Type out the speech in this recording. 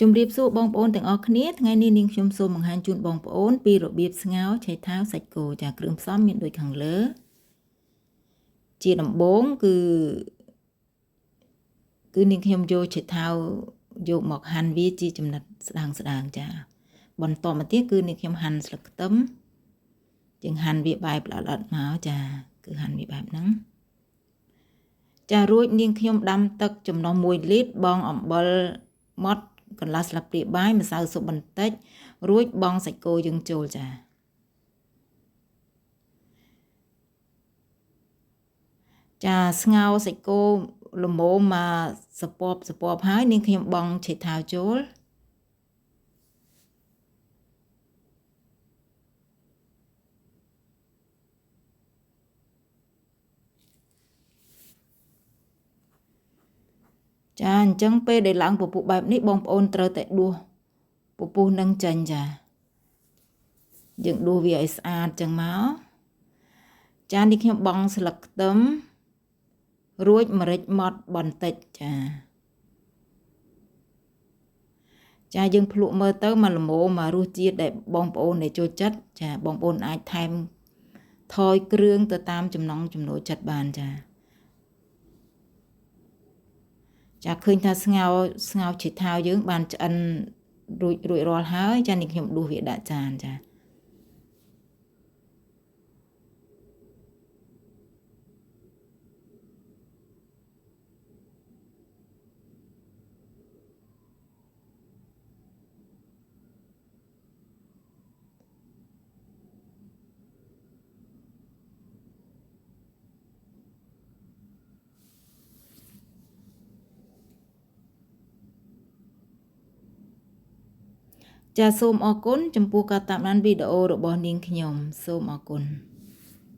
ជំរាបសួរបងប្អូនទាំងអស់គ្នាថ្ងៃនេះនាងខ្ញុំសូមបង្ហាញជូនបងប្អូនពីរបៀបស្ងោរឆៃថាវសាច់គោចាគ្រឿងផ្សំមានដូចខាងលើជាដំបូងគឺនាងខ្ញុំយកឆៃថាវយកមកហាន់វាជាចំណិតស្ដើងចាបន្តមកទៀតគឺនាងខ្ញុំហាន់ស្លឹកខ្ទឹមជាងហាន់វាបែបល្អិតមកចាគឺហាន់វាបែបហ្នឹងចារួចនាងខ្ញុំដាំទឹកចំណុះ1លីត្របងអំបិលម៉ត់កន្លះស្លាបព្រាបាយម្សៅស៊ុបបន្តិចរួចបង់សាច់គោយើងចូលចាស្ងោរសាច់គោល្មមមកសពបហើយនាងខ្ញុំបង់ឆៃថាវចូលអញ្ចឹងពេលដែលឡើងពពុះបែបនេះបងប្អូនត្រូវតែដួសពពុះនឹងចេញចាយើងដួសវាឲ្យស្អាតចឹងមកនេះខ្ញុំបង់ស្លឹកខ្ទឹមរួចម្រេចម៉ត់បន្តិចចាយើងភ្លក់មើលទៅមកល្មមមករសជាតិដែលបងប្អូនដែលចូលចិត្តចាបងប្អូនអាចថែមថយគ្រឿងទៅតាមចំណង់ចំណូលចិត្តបានចាឃើញថាស្ងោរឆៃថាវយើងបានឆ្អិនរួចរាល់ហើយចានេះខ្ញុំដួសវាដាក់ចានចាសូមអរគុណចំពោះការតាមដានវីដេអូរបស់នាងខ្ញុំសូមអរគុណ